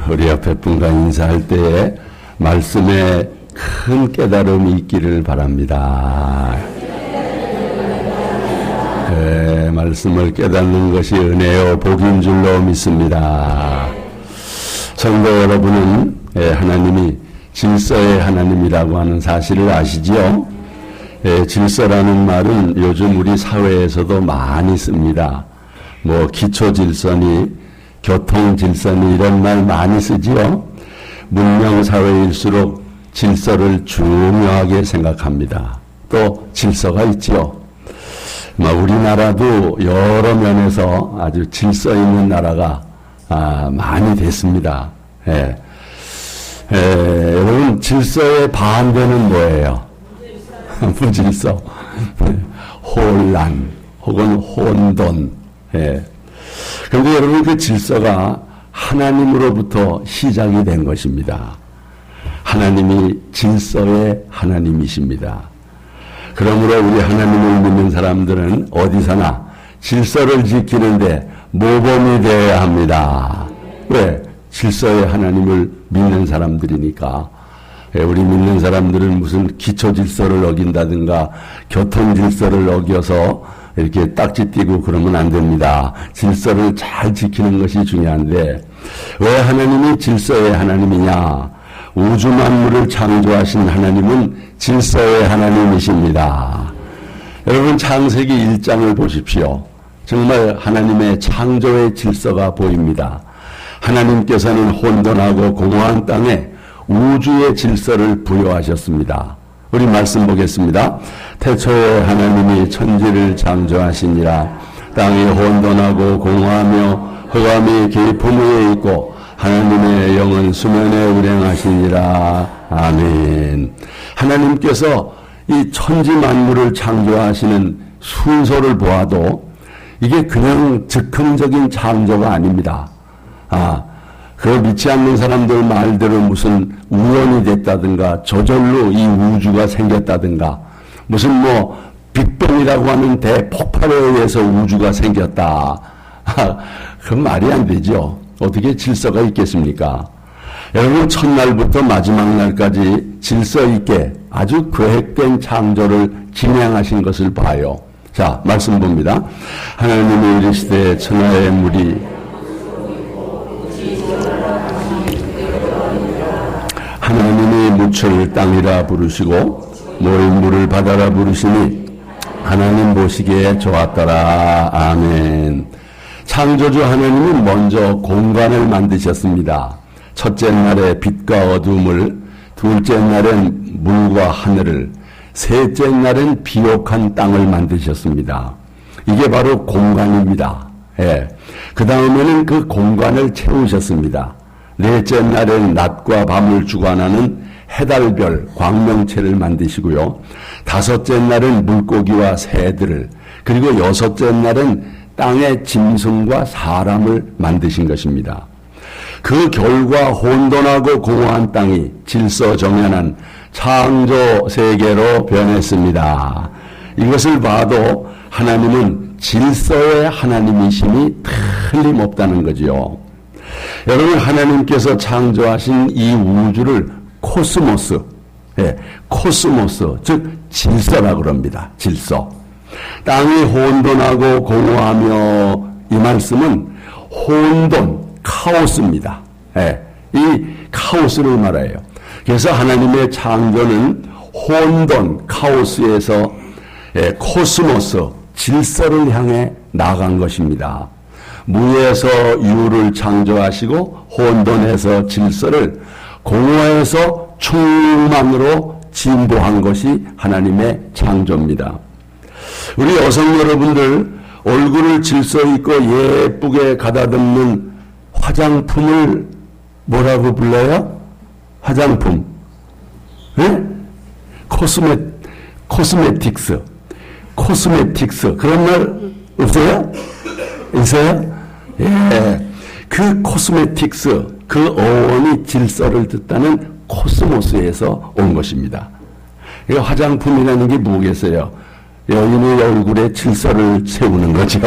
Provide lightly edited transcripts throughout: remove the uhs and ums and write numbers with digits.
우리 옆에 분과 인사할 때에 말씀에 큰 깨달음이 있기를 바랍니다. 말씀을 깨닫는 것이 은혜요 복인 줄로 믿습니다. 성도 여러분은 하나님이 질서의 하나님이라고 하는 사실을 아시지요? 질서라는 말은 요즘 우리 사회에서도 많이 씁니다. 뭐 기초질서니 교통질서니 이런 말 많이 쓰지요. 문명사회일수록 질서를 중요하게 생각합니다. 또 질서가 있지요. 우리나라도 여러 면에서 아주 질서 있는 나라가 많이 됐습니다. 여러분 질서의 반대는 뭐예요? 무질서, 혼란 혹은 혼돈. 그런데 여러분 그 질서가 하나님으로부터 시작이 된 것입니다. 하나님이 질서의 하나님이십니다. 그러므로 우리 하나님을 믿는 사람들은 어디서나 질서를 지키는데 모범이 되어야 합니다. 왜? 질서의 하나님을 믿는 사람들이니까. 우리 믿는 사람들은 무슨 기초 질서를 어긴다든가 교통 질서를 어겨서 이렇게 딱지 띄고 그러면 안 됩니다. 질서를 잘 지키는 것이 중요한데 왜 하나님이 질서의 하나님이냐? 우주 만물을 창조하신 하나님은 질서의 하나님이십니다. 여러분 창세기 1장을 보십시오. 정말 하나님의 창조의 질서가 보입니다. 하나님께서는 혼돈하고 공허한 땅에 우주의 질서를 부여하셨습니다. 우리 말씀 보겠습니다. 태초에 하나님이 천지를 창조하시니라. 땅이 혼돈하고 공허하며 흑암이 깊음 위에 있고 하나님의 영은 수면에 운행하시니라. 아멘. 하나님께서 이 천지 만물을 창조하시는 순서를 보아도 이게 그냥 즉흥적인 창조가 아닙니다. 그걸 믿지 않는 사람들 말대로 무슨 우연이 됐다든가 저절로 이 우주가 생겼다든가 무슨 빅뱅이라고 하는 대폭발에 의해서 우주가 생겼다. 그건 말이 안 되죠. 어떻게 질서가 있겠습니까? 여러분 첫날부터 마지막 날까지 질서 있게 아주 계획된 창조를 진행하신 것을 봐요. 자, 말씀 봅니다. 하나님이 이르시되 천하의 물이 하나님이 무철 땅이라 부르시고 모인 물을 바다라 부르시니 하나님 보시기에 좋았더라. 아멘. 창조주 하나님은 먼저 공간을 만드셨습니다. 첫째 날에 빛과 어둠을, 둘째 날엔 물과 하늘을, 셋째 날엔 비옥한 땅을 만드셨습니다. 이게 바로 공간입니다. 그 다음에는 그 공간을 채우셨습니다. 넷째 날엔 낮과 밤을 주관하는 해달별, 광명체를 만드시고요. 다섯째 날은 물고기와 새들을, 그리고 여섯째 날은 땅의 짐승과 사람을 만드신 것입니다. 그 결과 혼돈하고 공허한 땅이 질서정연한 창조 세계로 변했습니다. 이것을 봐도 하나님은 질서의 하나님이심이 틀림없다는 거지요. 여러분 하나님께서 창조하신 이 우주를 코스모스, 코스모스 즉 질서라고 그럽니다. 질서. 땅이 혼돈하고 공허하며 이 말씀은 혼돈, 카오스입니다. 이 카오스를 말해요. 그래서 하나님의 창조는 혼돈, 카오스에서 코스모스, 질서를 향해 나간 것입니다. 무에서 유를 창조하시고 혼돈에서 질서를, 공허에서 충만으로 진보한 것이 하나님의 창조입니다. 우리 여성 여러분들 얼굴을 질서 있고 예쁘게 가다듬는 화장품을 뭐라고 불러요? 화장품. 코스메틱스. 그런 말 없어요? 있어요? 그 코스메틱스, 그 어원이 질서를 뜻하는 코스모스에서 온 것입니다. 이 화장품이라는 게 뭐겠어요? 여인의 얼굴에 질서를 세우는 거죠.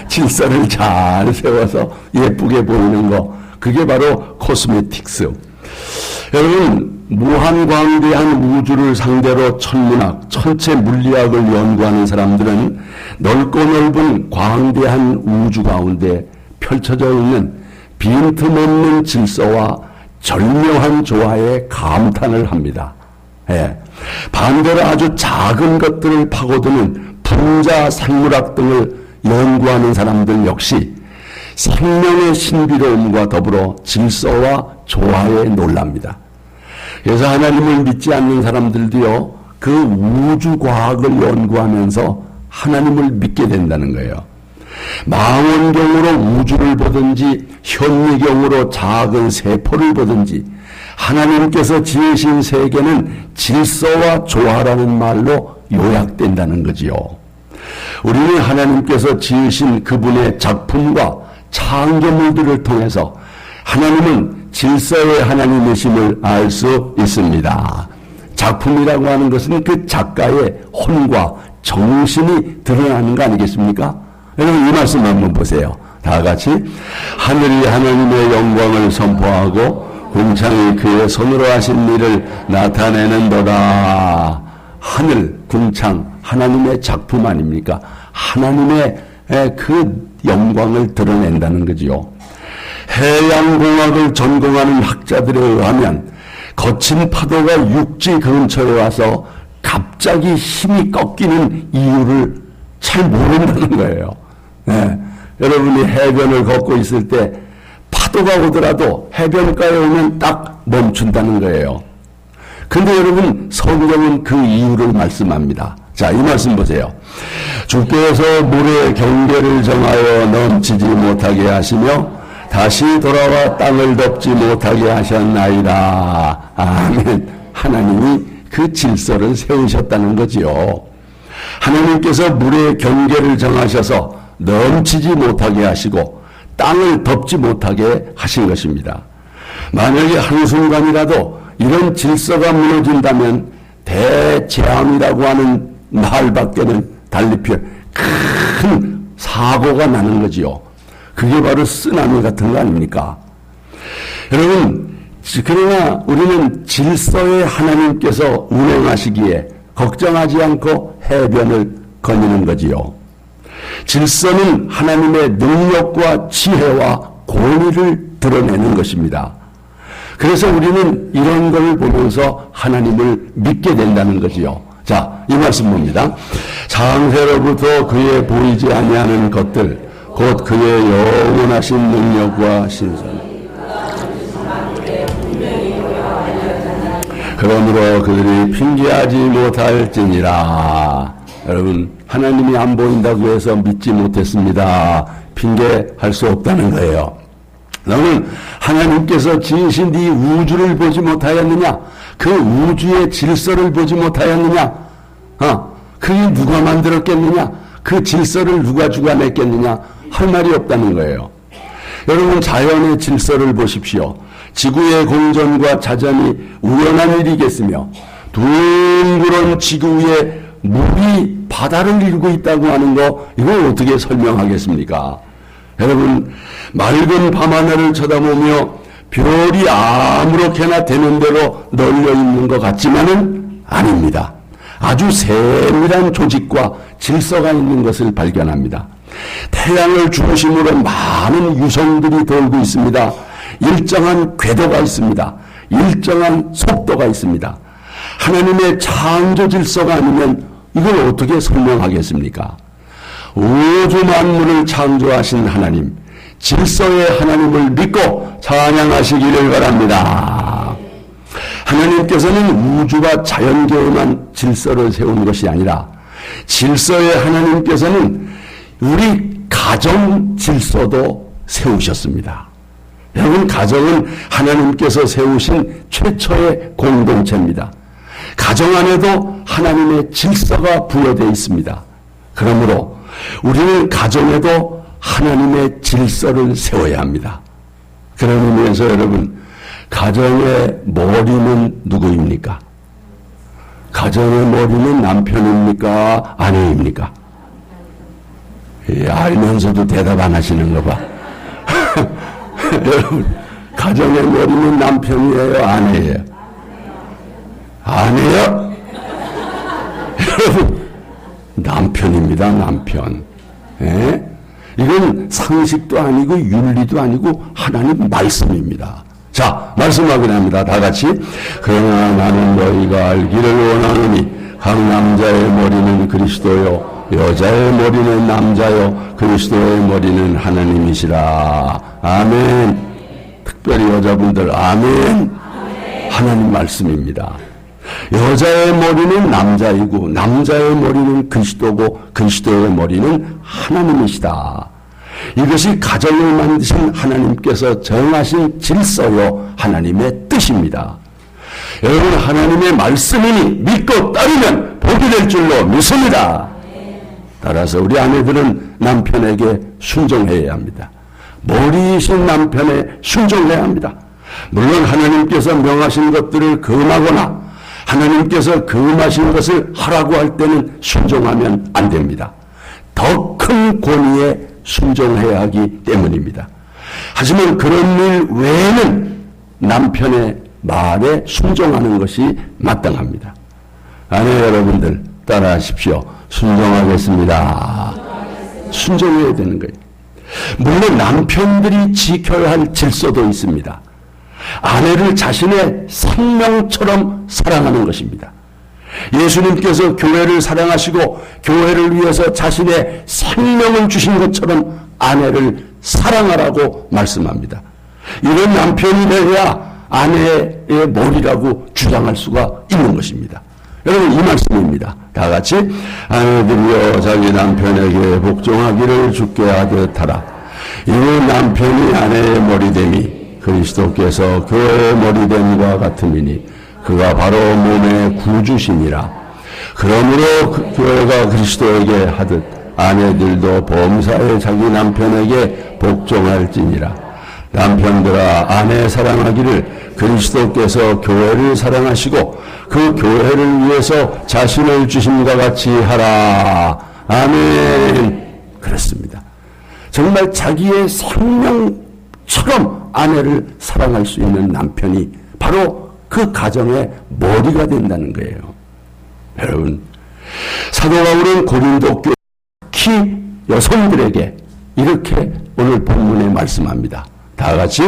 질서를 잘 세워서 예쁘게 보이는 거, 그게 바로 코스메틱스. 여러분, 무한광대한 우주를 상대로 천문학, 천체 물리학을 연구하는 사람들은 넓고 넓은 광대한 우주 가운데 펼쳐져 있는 빈틈없는 질서와 절묘한 조화에 감탄을 합니다. 예. 반대로 아주 작은 것들을 파고드는 분자 생물학 등을 연구하는 사람들 역시 생명의 신비로움과 더불어 질서와 조화에 놀랍니다. 그래서 하나님을 믿지 않는 사람들도요, 그 우주과학을 연구하면서 하나님을 믿게 된다는 거예요. 망원경으로 우주를 보든지 현미경으로 작은 세포를 보든지 하나님께서 지으신 세계는 질서와 조화라는 말로 요약된다는 거지요. 우리는 하나님께서 지으신 그분의 작품과 창조물들을 통해서 하나님은 질서의 하나님이심을 알 수 있습니다. 작품이라고 하는 것은 그 작가의 혼과 정신이 드러나는 거 아니겠습니까? 여러분, 이 말씀 한번 보세요. 다 같이. 하늘이 하나님의 영광을 선포하고 궁창이 그의 손으로 하신 일을 나타내는도다. 하늘, 궁창, 하나님의 작품 아닙니까? 하나님의 그 영광을 드러낸다는 거지요. 해양공학을 전공하는 학자들에 의하면 거친 파도가 육지 근처에 와서 갑자기 힘이 꺾이는 이유를 잘 모른다는 거예요. 네. 여러분이 해변을 걷고 있을 때 파도가 오더라도 해변가에 오면 딱 멈춘다는 거예요. 근데 여러분, 성경은 그 이유를 말씀합니다. 자, 이 말씀 보세요. 주께서 물의 경계를 정하여 넘치지 못하게 하시며 다시 돌아와 땅을 덮지 못하게 하셨나이다. 아멘. 하나님이 그 질서를 세우셨다는 거지요. 하나님께서 물의 경계를 정하셔서 넘치지 못하게 하시고 땅을 덮지 못하게 하신 것입니다. 만약에 한순간이라도 이런 질서가 무너진다면 대재앙이라고 하는 말밖에는 달리 큰 사고가 나는 거지요. 그게 바로 쓰나미 같은 거 아닙니까? 여러분, 그러나 우리는 질서의 하나님께서 운행하시기에 걱정하지 않고 해변을 거니는 거지요. 질서는 하나님의 능력과 지혜와 권위를 드러내는 것입니다. 그래서 우리는 이런 걸 보면서 하나님을 믿게 된다는 거지요. 자, 이 말씀 봅니다. 창세로부터 그의 보이지 아니하는 것들, 곧 그의 영원하신 능력과 신선. 그러므로 그들이 핑계하지 못할지니라. 여러분, 하나님이 안 보인다고 해서 믿지 못했습니다. 핑계할 수 없다는 거예요. 너는 하나님께서 지으신 이 우주를 보지 못하였느냐? 그 우주의 질서를 보지 못하였느냐? 그게 누가 만들었겠느냐? 그 질서를 누가 주관했겠느냐? 할 말이 없다는 거예요. 여러분, 자연의 질서를 보십시오. 지구의 공전과 자전이 우연한 일이겠으며 둥그런 지구 위에 물이 바다를 이루고 있다고 하는 거, 이걸 어떻게 설명하겠습니까? 여러분, 맑은 밤하늘을 쳐다보며 별이 아무렇게나 되는 대로 널려 있는 것 같지만은 아닙니다. 아주 세밀한 조직과 질서가 있는 것을 발견합니다. 태양을 중심으로 많은 유성들이 돌고 있습니다. 일정한 궤도가 있습니다. 일정한 속도가 있습니다. 하나님의 창조 질서가 아니면 이걸 어떻게 설명하겠습니까? 우주 만물을 창조하신 하나님, 질서의 하나님을 믿고 찬양하시기를 바랍니다. 하나님께서는 우주와 자연계에만 질서를 세운 것이 아니라 질서의 하나님께서는 우리 가정 질서도 세우셨습니다. 여러분, 가정은 하나님께서 세우신 최초의 공동체입니다. 가정 안에도 하나님의 질서가 부여되어 있습니다. 그러므로 우리는 가정에도 하나님의 질서를 세워야 합니다. 그런 의미에서 여러분, 가정의 머리는 누구입니까? 가정의 머리는 남편입니까? 아내입니까? 알면서도 대답 안 하시는 거 봐. 여러분, 가정의 머리는 남편이에요, 아내예요? 아내요? 여러분, 남편입니다, 남편. 예? 이건 상식도 아니고 윤리도 아니고 하나님 말씀입니다. 자, 말씀 확인합니다. 다 같이. 그러나 나는 너희가 알기를 원하노니 각 남자의 머리는 그리스도요 여자의 머리는 남자요 그리스도의 머리는 하나님이시라. 아멘. 특별히 여자분들 아멘. 하나님 말씀입니다. 여자의 머리는 남자이고 남자의 머리는 그리스도고 그리스도의 머리는 하나님이시다. 이것이 가정을 만드신 하나님께서 정하신 질서요 하나님의 뜻입니다. 여러분, 하나님의 말씀이니 믿고 따르면 복이 될 줄로 믿습니다. 따라서 우리 아내들은 남편에게 순종해야 합니다. 머리이신 남편에 순종해야 합니다. 물론 하나님께서 명하신 것들을 금하거나 하나님께서 금하신 것을 하라고 할 때는 순종하면 안 됩니다. 더 큰 권위에 순종해야 하기 때문입니다. 하지만 그런 일 외에는 남편의 말에 순종하는 것이 마땅합니다. 아내 여러분들 따라하십시오. 순종하겠습니다. 순종해야 되는 거예요. 물론 남편들이 지켜야 할 질서도 있습니다. 아내를 자신의 생명처럼 사랑하는 것입니다. 예수님께서 교회를 사랑하시고 교회를 위해서 자신의 생명을 주신 것처럼 아내를 사랑하라고 말씀합니다. 이런 남편이 되어야 아내의 머리라고 주장할 수가 있는 것입니다. 여러분, 이 말씀입니다. 다 같이. 아내들이여 자기 남편에게 복종하기를 주께 하듯 하라. 이는 남편이 아내의 머리됨이 그리스도께서 교회의 머리됨과 같음이니 그가 바로 몸의 구주시니라. 그러므로 교회가 그리스도에게 하듯 아내들도 범사에 자기 남편에게 복종할지니라. 남편들아 아내 사랑하기를 그리스도께서 교회를 사랑하시고 그 교회를 위해서 자신을 주심과 같이 하라. 아멘. 그렇습니다. 정말 자기의 생명처럼 아내를 사랑할 수 있는 남편이 바로 그 가정의 머리가 된다는 거예요. 여러분, 사도 바울은 고린도 교회 특히 여성들에게 이렇게 오늘 본문에 말씀합니다. 다 같이.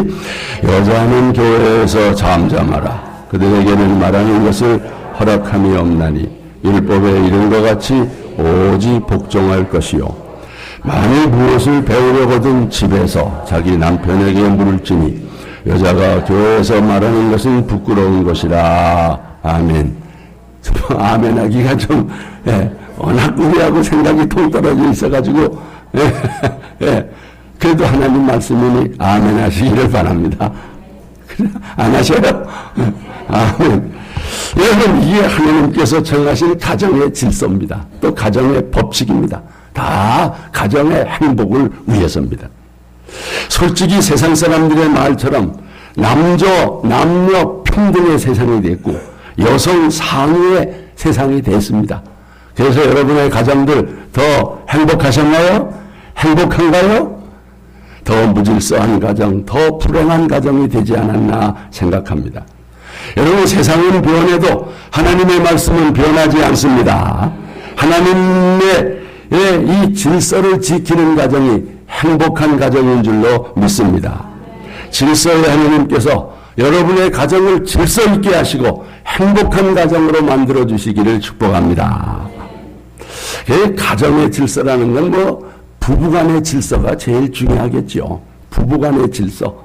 여자는 교회에서 잠잠하라. 그들에게는 말하는 것을 허락함이 없나니 율법에 이른 것 같이 오직 복종할 것이요 만일 무엇을 배우려거든 집에서 자기 남편에게 물을지니 여자가 교회에서 말하는 것은 부끄러운 것이라. 아멘. 아멘 하기가 좀 워낙 우리하고 생각이 통떨어져 있어가지고 그래도 하나님 말씀이니 아멘 하시기를 바랍니다. 안 하셔요? 아멘. 여러분, 이게 하나님께서 정하신 가정의 질서입니다. 또 가정의 법칙입니다. 다 가정의 행복을 위해서입니다. 솔직히 세상 사람들의 말처럼 남녀 평등의 세상이 됐고 여성 상위의 세상이 됐습니다. 그래서 여러분의 가정들 더 행복하셨나요? 행복한가요? 더 무질서한 가정, 더 불행한 가정이 되지 않았나 생각합니다. 여러분, 세상은 변해도 하나님의 말씀은 변하지 않습니다. 하나님의 이 질서를 지키는 가정이 행복한 가정인 줄로 믿습니다. 질서의 하나님께서 여러분의 가정을 질서 있게 하시고 행복한 가정으로 만들어 주시기를 축복합니다. 가정의 질서라는 건 부부간의 질서가 제일 중요하겠죠. 부부간의 질서.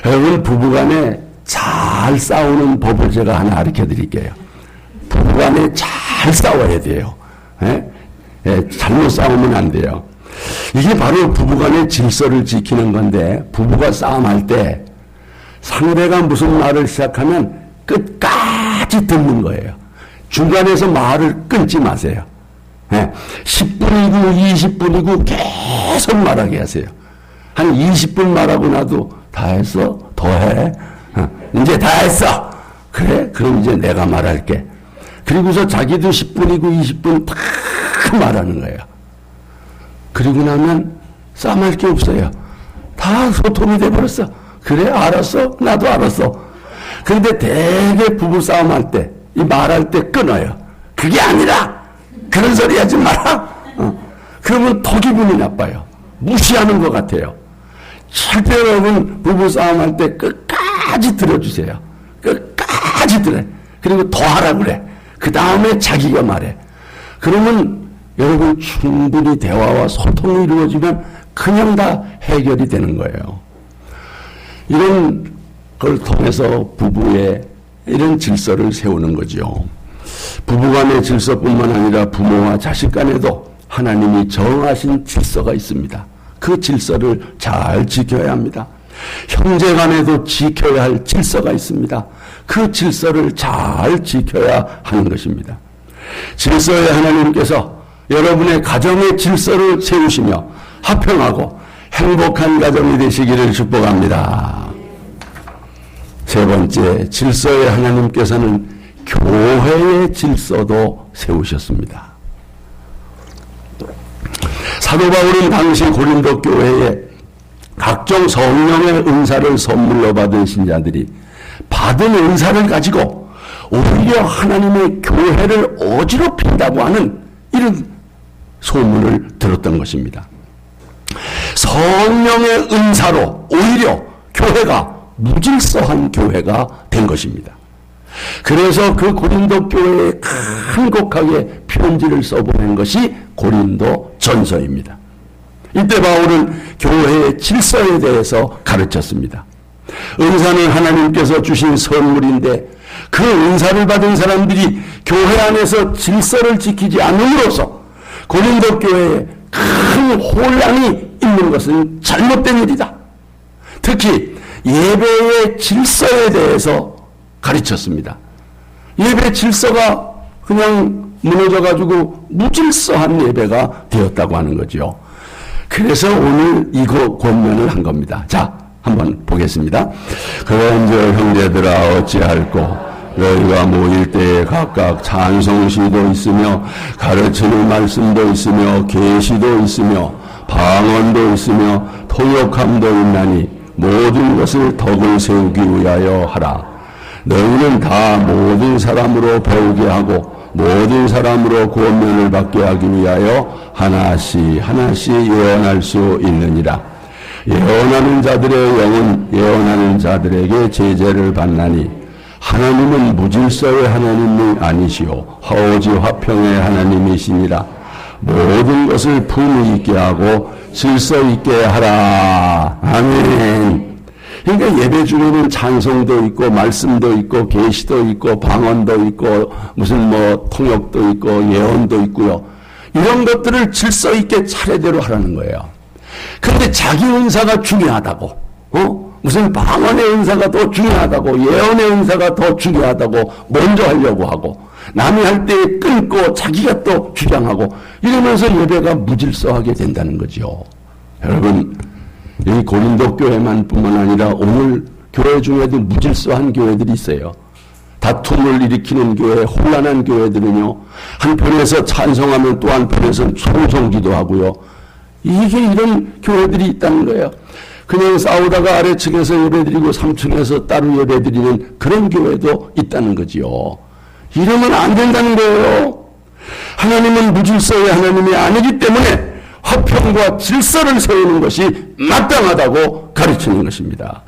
여러분, 부부간에 잘 싸우는 법을 제가 하나 가르쳐 드릴게요. 부부간에 잘 싸워야 돼요. 잘못 싸우면 안 돼요. 이게 바로 부부간의 질서를 지키는 건데, 부부가 싸움할 때 상대가 무슨 말을 시작하면 끝까지 듣는 거예요. 중간에서 말을 끊지 마세요. 10분이고 20분이고 계속 말하게 하세요. 한 20분 말하고 나도 다 했어? 더 해? 이제 다 했어. 그래? 그럼 이제 내가 말할게. 그리고서 자기도 10분이고 20분 다 말하는 거예요. 그리고 나면 싸움할 게 없어요. 다 소통이 돼버렸어. 그래, 알았어. 나도 알았어. 그런데 대개 부부싸움 할 때, 이 말할 때 끊어요. 그게 아니라! 그런 소리 하지 마라! 그러면 더 기분이 나빠요. 무시하는 것 같아요. 절대 여러분 부부싸움 할 때 끝까지 들어주세요. 끝까지 들어. 그리고 더 하라 그래. 그 다음에 자기가 말해. 그러면 여러분 충분히 대화와 소통이 이루어지면 그냥 다 해결이 되는 거예요. 이런 걸 통해서 부부의 이런 질서를 세우는 거죠. 부부간의 질서뿐만 아니라 부모와 자식 간에도 하나님이 정하신 질서가 있습니다. 그 질서를 잘 지켜야 합니다. 형제 간에도 지켜야 할 질서가 있습니다. 그 질서를 잘 지켜야 하는 것입니다. 질서의 하나님께서 여러분의 가정의 질서를 세우시며 화평하고 행복한 가정이 되시기를 축복합니다. 세 번째, 질서의 하나님께서는 교회의 질서도 세우셨습니다. 사도 바울은 당시 고린도 교회에 각종 성령의 은사를 선물로 받은 신자들이 받은 은사를 가지고 오히려 하나님의 교회를 어지럽힌다고 하는 이런 소문을 들었던 것입니다. 성령의 은사로 오히려 교회가 무질서한 교회가 된 것입니다. 그래서 그 고린도 교회에 간곡하게 편지를 써보낸 것이 고린도 전서입니다. 이때 바울은 교회의 질서에 대해서 가르쳤습니다. 은사는 하나님께서 주신 선물인데 그 은사를 받은 사람들이 교회 안에서 질서를 지키지 않음으로써 고린도 교회에 큰 혼란이 있는 것은 잘못된 일이다. 특히 예배의 질서에 대해서 가르쳤습니다. 예배 질서가 그냥 무너져가지고 무질서한 예배가 되었다고 하는 거죠. 그래서 오늘 이거 권면을 한 겁니다. 자, 한번 보겠습니다. 그런즉 형제들아 어찌할꼬 너희가 모일 때에 각각 찬송시도 있으며 가르치는 말씀도 있으며 계시도 있으며 방언도 있으며 통역함도 있나니 모든 것을 덕을 세우기 위하여 하라. 너희는 다 모든 사람으로 배우게 하고 모든 사람으로 권면을 받게 하기 위하여 하나씩 하나씩 예언할 수 있느니라. 예언하는 자들의 영은 예언하는 자들에게 제재를 받나니 하나님은 무질서의 하나님이 아니시오 오직 화평의 하나님이시니라. 모든 것을 품위 있게 하고 질서 있게 하라. 아멘. 그러니까 예배 중에는 찬송도 있고 말씀도 있고 계시도 있고 방언도 있고 무슨 뭐 통역도 있고 예언도 있고요. 이런 것들을 질서 있게 차례대로 하라는 거예요. 그런데 자기 은사가 중요하다고, 무슨 방언의 은사가 더 중요하다고, 예언의 은사가 더 중요하다고 먼저 하려고 하고, 남이 할 때 끊고 자기가 또 주장하고 이러면서 예배가 무질서하게 된다는 거죠. 여러분, 이 고린도 교회만 뿐만 아니라 오늘 교회 중에도 무질서한 교회들이 있어요. 다툼을 일으키는 교회, 혼란한 교회들은요, 한편에서 찬송하면 또 한편에서는 송성기도 하고요. 이게 이런 교회들이 있다는 거예요. 그냥 싸우다가 아래층에서 예배드리고 3층에서 따로 예배드리는 그런 교회도 있다는 거지요. 이러면 안 된다는 거예요. 하나님은 무질서의 하나님이 아니기 때문에 화평과 질서를 세우는 것이 마땅하다고 가르치는 것입니다.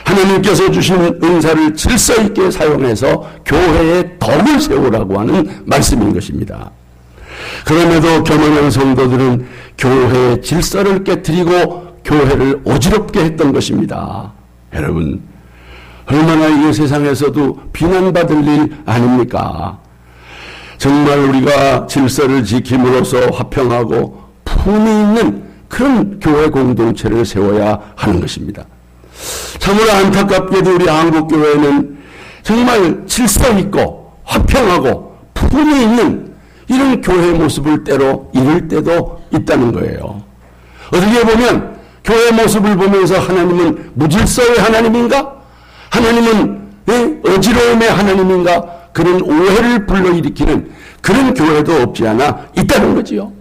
하나님께서 주신 은사를 질서 있게 사용해서 교회의 덕을 세우라고 하는 말씀인 것입니다. 그럼에도 교만한 성도들은 교회의 질서를 깨뜨리고 교회를 어지럽게 했던 것입니다. 여러분, 얼마나 이게 세상에서도 비난받을 일 아닙니까? 정말 우리가 질서를 지킴으로써 화평하고 품위 있는 그런 교회 공동체를 세워야 하는 것입니다. 참으로 안타깝게도 우리 한국교회는 정말 질서 있고 화평하고 품위 있는 이런 교회 모습을 때로 잃을 때도 있다는 거예요. 어떻게 보면 교회 모습을 보면서 하나님은 무질서의 하나님인가? 하나님은 어지러움의 하나님인가? 그런 오해를 불러일으키는 그런 교회도 없지 않아 있다는 거지요.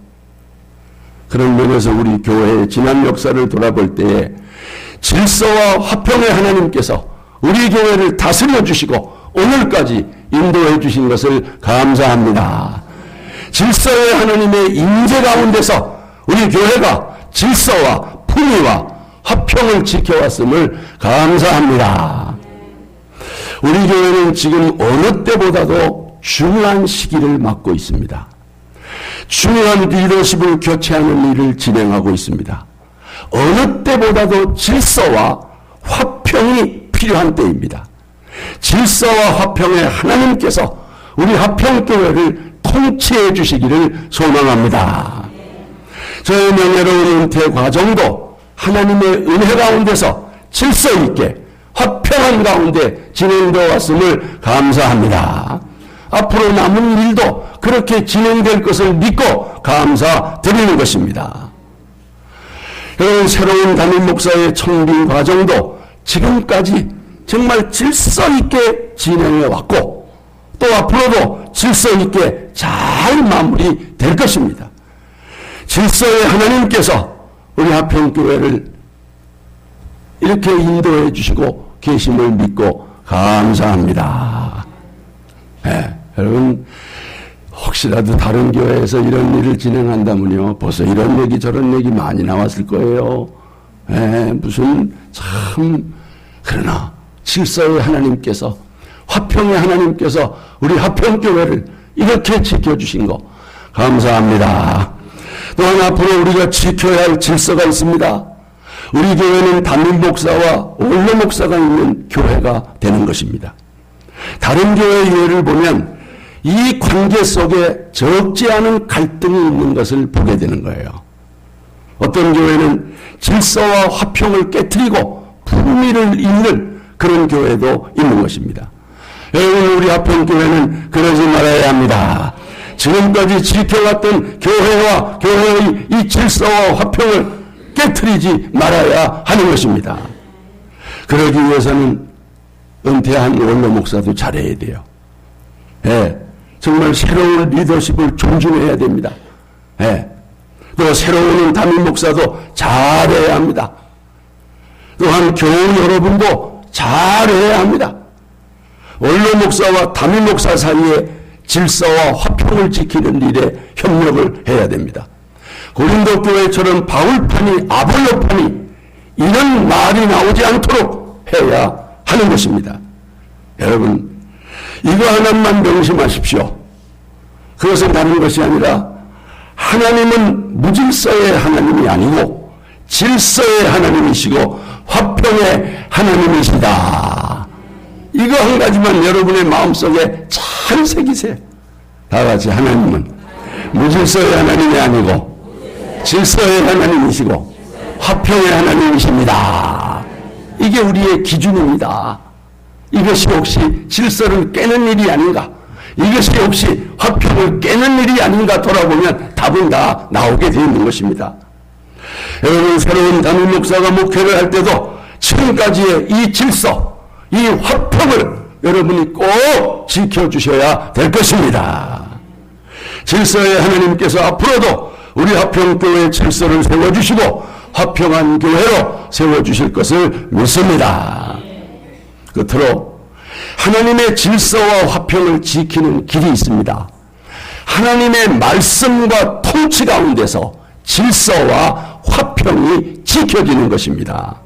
그런 면에서 우리 교회의 지난 역사를 돌아볼 때에 질서와 화평의 하나님께서 우리 교회를 다스려 주시고 오늘까지 인도해 주신 것을 감사합니다. 질서의 하나님의 임재 가운데서 우리 교회가 질서와 품위와 화평을 지켜왔음을 감사합니다. 우리 교회는 지금 어느 때보다도 중요한 시기를 맞고 있습니다. 중요한 리더십을 교체하는 일을 진행하고 있습니다. 어느 때보다도 질서와 화평이 필요한 때입니다. 질서와 화평의 하나님께서 우리 화평교회를 통치해 주시기를 소망합니다. 저의 명예로운 은퇴 과정도 하나님의 은혜 가운데서 질서 있게 화평한 가운데 진행되어 왔음을 감사합니다. 앞으로 남은 일도 그렇게 진행될 것을 믿고 감사드리는 것입니다. 여러분, 새로운 담임 목사의 청빙 과정도 지금까지 정말 질서 있게 진행해 왔고 또 앞으로도 질서 있게 잘 마무리될 것입니다. 질서의 하나님께서 우리 화평교회를 이렇게 인도해 주시고 계심을 믿고 감사합니다. 네, 여러분, 혹시라도 다른 교회에서 이런 일을 진행한다면요, 벌써 이런 얘기 저런 얘기 많이 나왔을 거예요. 네, 무슨 참, 그러나 질서의 하나님께서, 화평의 하나님께서 우리 화평교회를 이렇게 지켜주신 거 감사합니다. 또한 앞으로 우리가 지켜야 할 질서가 있습니다. 우리 교회는 담임 목사와 원로 목사가 있는 교회가 되는 것입니다. 다른 교회의 예를 보면 이 관계 속에 적지 않은 갈등이 있는 것을 보게 되는 거예요. 어떤 교회는 질서와 화평을 깨트리고 품위를 잃는 그런 교회도 있는 것입니다. 여러분, 우리 화평교회는 그러지 말아야 합니다. 지금까지 지켜왔던 교회와 교회의 이 질서와 화평을 깨트리지 말아야 하는 것입니다. 그러기 위해서는 은퇴한 원로 목사도 잘해야 돼요. 예, 정말 새로운 리더십을 존중해야 됩니다. 예, 또 새로운 담임 목사도 잘해야 합니다. 또한 교우 여러분도 잘해야 합니다. 원로 목사와 담임 목사 사이에 질서와 화평을 지키는 일에 협력을 해야 됩니다. 고린도 교회처럼 바울파니 아볼로파니 이런 말이 나오지 않도록 해야 하는 것입니다. 여러분, 이거 하나만 명심하십시오. 그것은 다른 것이 아니라 하나님은 무질서의 하나님이 아니고 질서의 하나님이시고 화평의 하나님이시다. 이거 한 가지만 여러분의 마음속에 잘 새기세요. 다 같이, 하나님은 무질서의 하나님이 아니고 질서의 하나님이시고 화평의 하나님이십니다. 이게 우리의 기준입니다. 이것이 혹시 질서를 깨는 일이 아닌가, 이것이 혹시 화평을 깨는 일이 아닌가 돌아보면 답은 다 나오게 되어 있는 것입니다. 여러분, 새로운 담임 목사가 목회를 할 때도 지금까지의 이 질서, 이 화평을 여러분이 꼭 지켜주셔야 될 것입니다. 질서의 하나님께서 앞으로도 우리 화평교회의 질서를 세워주시고 화평한 교회로 세워주실 것을 믿습니다. 끝으로 하나님의 질서와 화평을 지키는 길이 있습니다. 하나님의 말씀과 통치 가운데서 질서와 화평이 지켜지는 것입니다.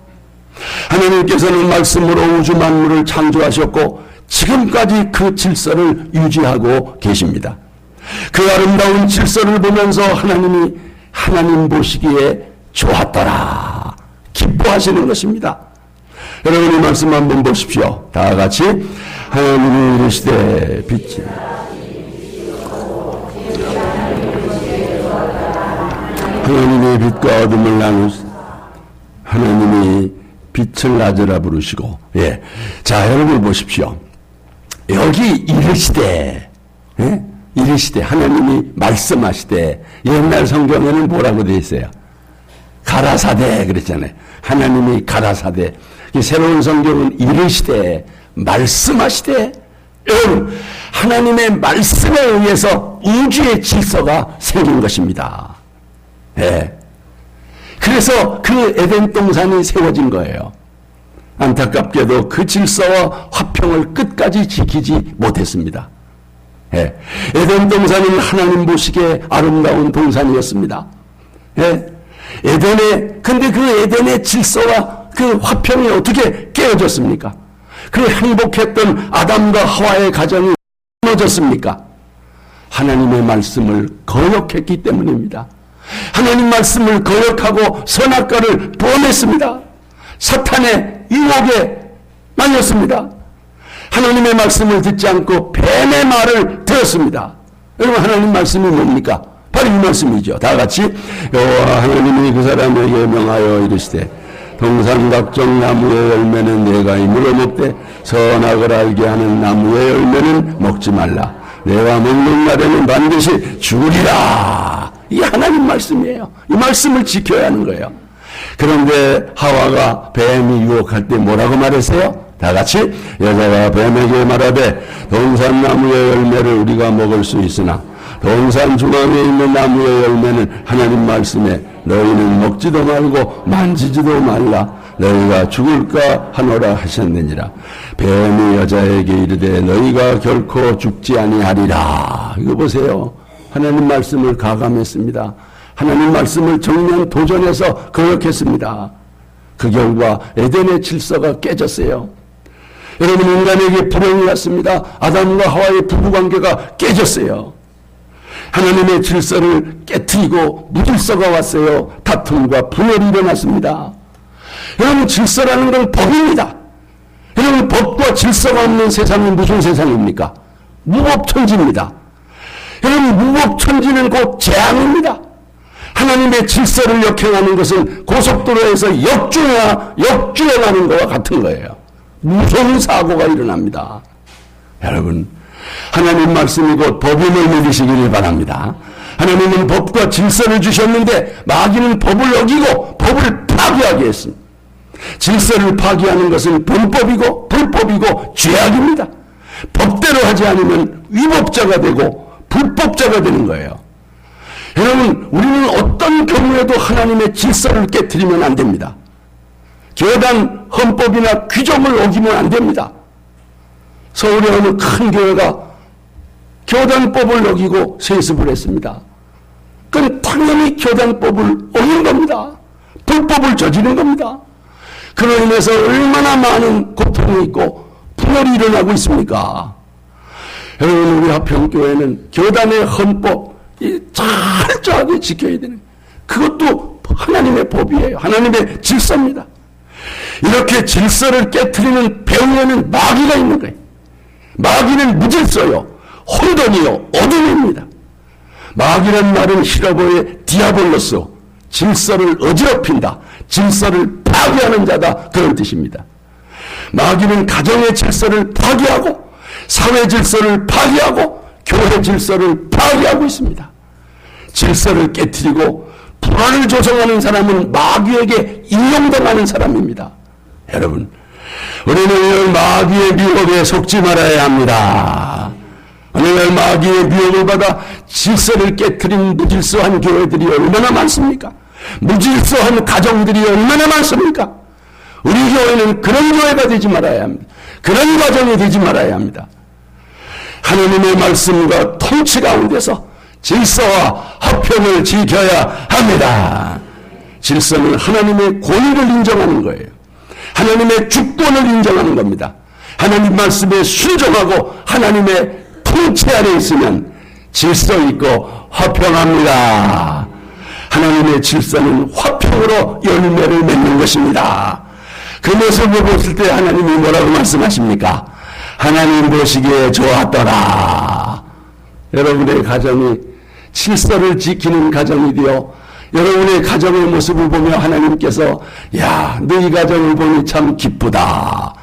하나님께서는 말씀으로 우주 만물을 창조하셨고 지금까지 그 질서를 유지하고 계십니다. 그 아름다운 질서를 보면서 하나님이 하나님 보시기에 좋았더라, 기뻐하시는 것입니다. 여러분, 이 말씀 한번 보십시오. 다 같이. 하나님이 이르시되 빛이 하나님의 빛과 어둠을 나누시, 하나님이 빛을 낮으라 부르시고. 예. 자, 여러분 보십시오. 여기 이르시되, 예? 이르시되, 하나님이 말씀하시되, 옛날 성경에는 뭐라고 되어 있어요? 가라사대 그랬잖아요. 하나님이 가라사대. 새로운 성경은 이르시되, 말씀하시되. 여러분, 하나님의 말씀에 의해서 우주의 질서가 생긴 것입니다. 예. 그래서 그 에덴 동산이 세워진 거예요. 안타깝게도 그 질서와 화평을 끝까지 지키지 못했습니다. 예. 에덴 동산은 하나님 보시기에 아름다운 동산이었습니다. 예. 근데 그 에덴의 질서와 그 화평이 어떻게 깨어졌습니까? 그 행복했던 아담과 하와의 가정이 무너졌습니까? 하나님의 말씀을 거역했기 때문입니다. 하나님 말씀을 거역하고 선악과를 범했습니다. 사탄의 유혹에 말렸습니다. 하나님의 말씀을 듣지 않고 뱀의 말을 들었습니다. 여러분, 하나님 말씀이 뭡니까? 바로 이 말씀이죠. 다 같이 여호와 하나님이 그 사람에게 명하여 이르시되 동산 각종 나무의 열매는 내가 임으로 먹되 선악을 알게 하는 나무의 열매는 먹지 말라. 내가 먹는 날에는 반드시 죽으리라. 이 하나님 말씀이에요. 이 말씀을 지켜야 하는 거예요. 그런데 하와가 뱀이 유혹할 때 뭐라고 말했어요? 다 같이 여자가 뱀에게 말하되 동산 나무의 열매를 우리가 먹을 수 있으나 동산 중앙에 있는 나무의 열매는 하나님 말씀에 너희는 먹지도 말고 만지지도 말라. 너희가 죽을까 하노라 하셨느니라. 뱀이 여자에게 이르되 너희가 결코 죽지 아니하리라. 이거 보세요. 하나님 말씀을 가감했습니다. 하나님 말씀을 정면 도전해서 거역했습니다. 그 결과 에덴의 질서가 깨졌어요. 여러분, 인간에게 불행이 왔습니다. 아담과 하와의 부부관계가 깨졌어요. 하나님의 질서를 깨트리고 무질서가 왔어요. 다툼과 분열이 일어났습니다. 여러분, 질서라는 건 법입니다. 여러분, 법과 질서가 없는 세상은 무슨 세상입니까? 무법천지입니다. 여러분, 무법천지는 곧 재앙입니다. 하나님의 질서를 역행하는 것은 고속도로에서 역주행하는 것과 같은 거예요. 무서운 사고가 일어납니다. 여러분, 하나님 말씀이 곧 법임을 믿으시기를 바랍니다. 하나님은 법과 질서를 주셨는데 마귀는 법을 어기고 법을 파괴하게 했습니다. 질서를 파괴하는 것은 범법이고 불법이고 죄악입니다. 법대로 하지 않으면 위법자가 되고 불법자가 되는 거예요. 여러분, 우리는 어떤 경우에도 하나님의 질서를 깨트리면 안 됩니다. 교단 헌법이나 규정을 어기면 안 됩니다. 서울의 어느 큰 교회가 교단법을 어기고 세습을 했습니다. 그건 당연히 교단법을 어긴 겁니다. 불법을 저지른 겁니다. 그로 인해서 얼마나 많은 고통이 있고 분열이 일어나고 있습니까? 여러분, 우리 화평교회는 교단의 헌법 철저하게 지켜야 되는, 그것도 하나님의 법이에요. 하나님의 질서입니다. 이렇게 질서를 깨트리는 배후에는 마귀가 있는 거예요. 마귀는 무질서요, 혼돈이요, 어둠입니다. 마귀란 말은 히라보의 디아볼로스, 질서를 어지럽힌다, 질서를 파괴하는 자다, 그런 뜻입니다. 마귀는 가정의 질서를 파괴하고 사회 질서를 파괴하고 교회 질서를 파괴하고 있습니다. 질서를 깨트리고 불안을 조성하는 사람은 마귀에게 인용당하는 사람입니다. 여러분, 우리는 마귀의 미혹에 속지 말아야 합니다. 오늘날 마귀의 미혹을 받아 질서를 깨트린 무질서한 교회들이 얼마나 많습니까? 무질서한 가정들이 얼마나 많습니까? 우리 교회는 그런 교회가 되지 말아야 합니다. 그런 가정이 되지 말아야 합니다. 하나님의 말씀과 통치 가운데서 질서와 화평을 지켜야 합니다. 질서는 하나님의 권위를 인정하는 거예요. 하나님의 주권을 인정하는 겁니다. 하나님 말씀에 순종하고 하나님의 통치 아래 있으면 질서 있고 화평합니다. 하나님의 질서는 화평으로 열매를 맺는 것입니다. 그 모습을 보실 때 하나님이 뭐라고 말씀하십니까? 하나님 보시기에 좋았더라. 여러분의 가정이 질서를 지키는 가정이 되어 여러분의 가정의 모습을 보며 하나님께서, 야, 너희 가정을 보니 참 기쁘다,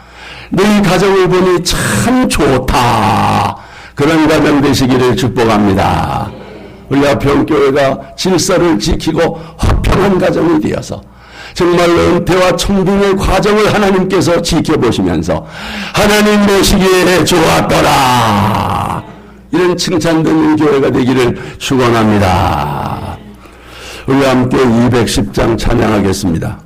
너희 가정을 보니 참 좋다, 그런 가정 되시기를 축복합니다. 우리 화평교회가 질서를 지키고 화평한 가정이 되어서 정말로 은퇴와 청둥의 과정을 하나님께서 지켜보시면서 하나님 보시기에 좋았더라, 이런 칭찬 듣는 교회가 되기를 축원합니다. 우리 함께 210장 찬양하겠습니다.